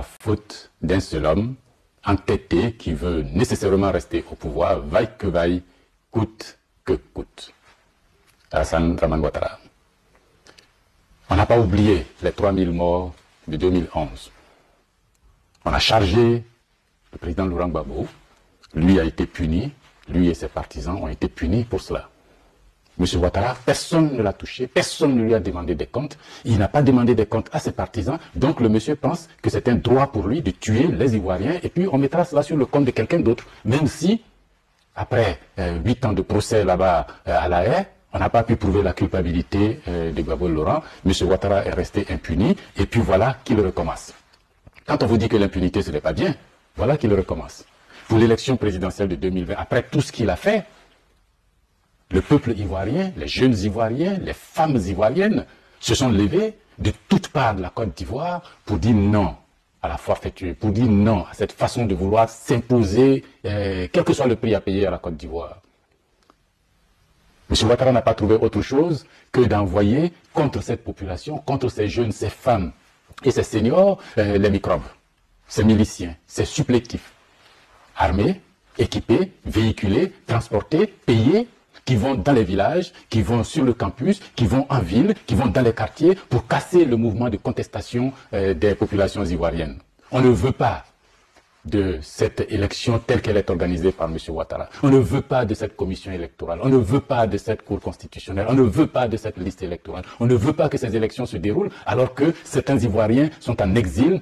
faute d'un seul homme, entêté, qui veut nécessairement rester au pouvoir, vaille que vaille, coûte que coûte. Alassane Dramane Ouattara. On n'a pas oublié les 3000 morts de 2011. On a chargé le président Laurent Gbagbo. Lui a été puni, lui et ses partisans ont été punis pour cela. M. Ouattara, personne ne l'a touché, personne ne lui a demandé des comptes. Il n'a pas demandé des comptes à ses partisans. Donc le monsieur pense que c'est un droit pour lui de tuer les Ivoiriens et puis on mettra cela sur le compte de quelqu'un d'autre. Même si, après 8 ans de procès là-bas à La Haye, on n'a pas pu prouver la culpabilité de Gbagbo Laurent. M. Ouattara est resté impuni et puis voilà qu'il recommence. Quand on vous dit que l'impunité ce n'est pas bien, voilà qu'il recommence. Pour l'élection présidentielle de 2020, après tout ce qu'il a fait, le peuple ivoirien, les jeunes Ivoiriens, les femmes ivoiriennes se sont levés de toutes parts de la Côte d'Ivoire pour dire non à la forfaiture, pour dire non à cette façon de vouloir s'imposer, quel que soit le prix à payer à la Côte d'Ivoire. M. Ouattara n'a pas trouvé autre chose que d'envoyer contre cette population, contre ces jeunes, ces femmes et ces seniors, les microbes, ces miliciens, ces supplétifs, armés, équipés, véhiculés, transportés, payés, qui vont dans les villages, qui vont sur le campus, qui vont en ville, qui vont dans les quartiers pour casser le mouvement de contestation des populations ivoiriennes. On ne veut pas de cette élection telle qu'elle est organisée par M. Ouattara. On ne veut pas de cette commission électorale. On ne veut pas de cette cour constitutionnelle. On ne veut pas de cette liste électorale. On ne veut pas que ces élections se déroulent alors que certains Ivoiriens sont en exil,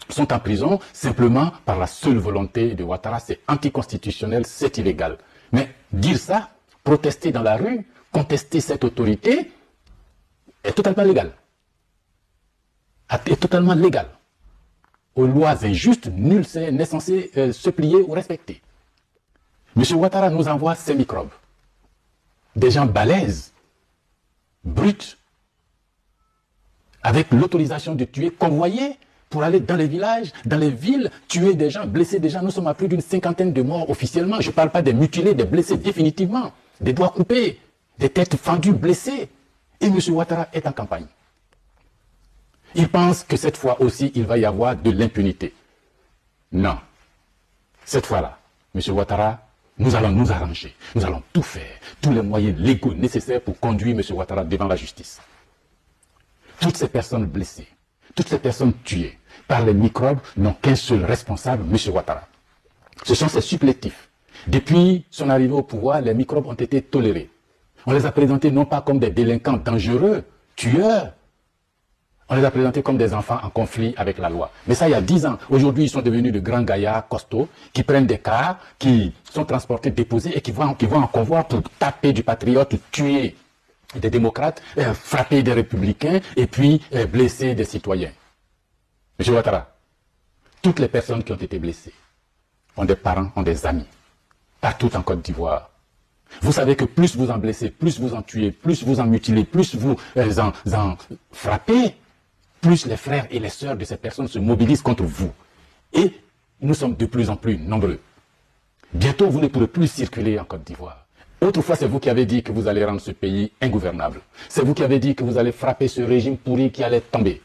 sont en prison, simplement par la seule volonté de Ouattara. C'est anticonstitutionnel, c'est illégal. Mais dire ça, protester dans la rue, contester cette autorité, est totalement légal. Est totalement légal. Aux lois injustes, nul n'est censé se plier ou respecter. M. Ouattara nous envoie ces microbes. Des gens balèzes, bruts, avec l'autorisation de tuer, convoyés pour aller dans les villages, dans les villes, tuer des gens, blesser des gens. Nous sommes à plus d'une 50aine de morts officiellement. Je ne parle pas des mutilés, des blessés définitivement. Des doigts coupés, des têtes fendues, blessées. Et M. Ouattara est en campagne. Il pense que cette fois aussi, il va y avoir de l'impunité. Non. Cette fois-là, M. Ouattara, nous allons nous arranger. Nous allons tout faire, tous les moyens légaux nécessaires pour conduire M. Ouattara devant la justice. Toutes ces personnes blessées, toutes ces personnes tuées par les microbes n'ont qu'un seul responsable, M. Ouattara. Ce sont ces supplétifs. Depuis son arrivée au pouvoir, les microbes ont été tolérés. On les a présentés non pas comme des délinquants dangereux, tueurs. On les a présentés comme des enfants en conflit avec la loi. Mais ça, il y a 10 ans. Aujourd'hui, ils sont devenus de grands gaillards costauds qui prennent des cars, qui sont transportés, déposés et qui vont en convoi pour taper du patriote, tuer des démocrates, frapper des républicains et puis blesser des citoyens. M. Ouattara, toutes les personnes qui ont été blessées ont des parents, ont des amis. Partout en Côte d'Ivoire. Vous savez que plus vous en blessez, plus vous en tuez, plus vous en mutilez, plus vous en frappez, plus les frères et les sœurs de ces personnes se mobilisent contre vous. Et nous sommes de plus en plus nombreux. Bientôt, vous ne pourrez plus circuler en Côte d'Ivoire. Autrefois, c'est vous qui avez dit que vous allez rendre ce pays ingouvernable. C'est vous qui avez dit que vous allez frapper ce régime pourri qui allait tomber.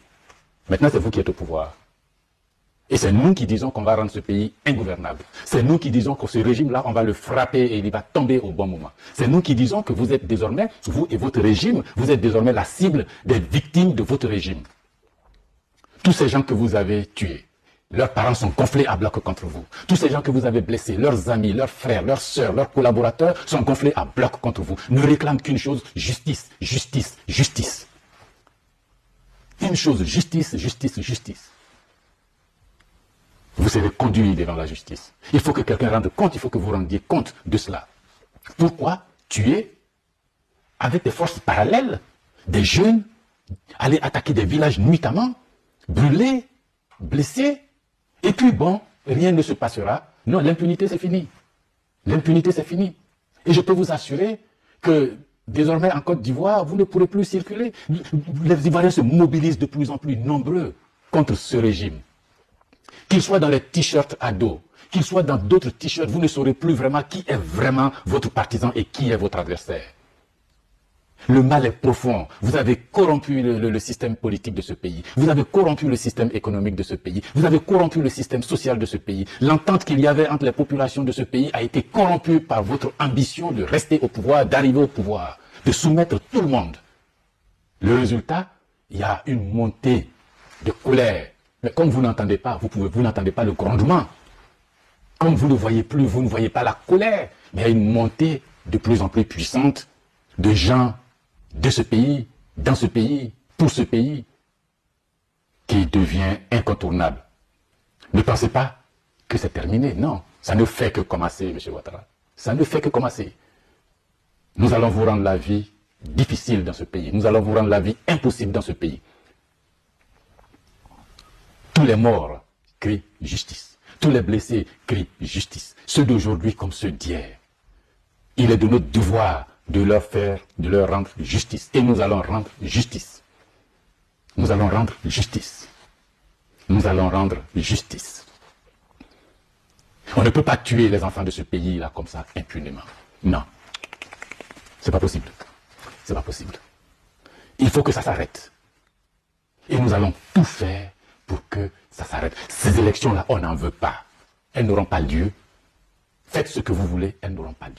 Maintenant, c'est vous qui êtes au pouvoir. Et c'est nous qui disons qu'on va rendre ce pays ingouvernable. C'est nous qui disons que ce régime-là, on va le frapper et il va tomber au bon moment. C'est nous qui disons que vous êtes désormais, vous et votre régime, vous êtes désormais la cible des victimes de votre régime. Tous ces gens que vous avez tués, leurs parents sont gonflés à bloc contre vous. Tous ces gens que vous avez blessés, leurs amis, leurs frères, leurs sœurs, leurs collaborateurs sont gonflés à bloc contre vous. Ne réclament qu'une chose, justice, justice, justice. Une chose, justice, justice, justice. Vous serez conduit devant la justice. Il faut que quelqu'un rende compte, il faut que vous rendiez compte de cela. Pourquoi tuer avec des forces parallèles des jeunes, aller attaquer des villages nuitamment, brûler, blesser, et puis bon, rien ne se passera. Non, l'impunité c'est fini. L'impunité c'est fini. Et je peux vous assurer que désormais en Côte d'Ivoire, vous ne pourrez plus circuler. Les Ivoiriens se mobilisent de plus en plus nombreux contre ce régime. Qu'il soit dans les t-shirts à dos, qu'il soit dans d'autres t-shirts, vous ne saurez plus vraiment qui est vraiment votre partisan et qui est votre adversaire. Le mal est profond. Vous avez corrompu le système politique de ce pays. Vous avez corrompu le système économique de ce pays. Vous avez corrompu le système social de ce pays. L'entente qu'il y avait entre les populations de ce pays a été corrompue par votre ambition de rester au pouvoir, d'arriver au pouvoir, de soumettre tout le monde. Le résultat, il y a une montée de colère. Mais comme vous n'entendez pas, vous n'entendez pas le grondement. Comme vous ne voyez plus, vous ne voyez pas la colère. Mais il y a une montée de plus en plus puissante de gens de ce pays, dans ce pays, pour ce pays, qui devient incontournable. Ne pensez pas que c'est terminé. Non, ça ne fait que commencer, M. Ouattara. Ça ne fait que commencer. Nous allons vous rendre la vie difficile dans ce pays. Nous allons vous rendre la vie impossible dans ce pays. Tous les morts crient justice. Tous les blessés crient justice. Ceux d'aujourd'hui comme ceux d'hier. Il est de notre devoir de leur rendre justice. Et nous allons rendre justice. Nous allons rendre justice. Nous allons rendre justice. On ne peut pas tuer les enfants de ce pays-là comme ça, impunément. Non. C'est pas possible. C'est pas possible. Il faut que ça s'arrête. Et nous allons tout faire pour que ça s'arrête. Ces élections-là, on n'en veut pas. Elles n'auront pas lieu. Faites ce que vous voulez, elles n'auront pas lieu.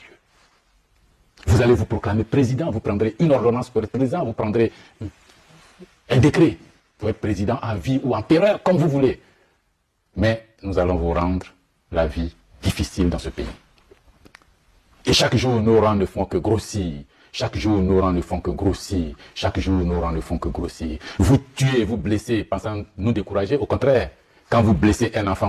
Vous allez vous proclamer président, vous prendrez une ordonnance pour être président, vous prendrez un décret pour être président à vie ou empereur, comme vous voulez. Mais nous allons vous rendre la vie difficile dans ce pays. Et chaque jour, nos rangs ne font que grossir. Chaque jour, nos rangs ne font que grossir. Chaque jour, nos rangs ne font que grossir. Vous tuez, vous blessez, pensant nous décourager. Au contraire, quand vous blessez un enfant,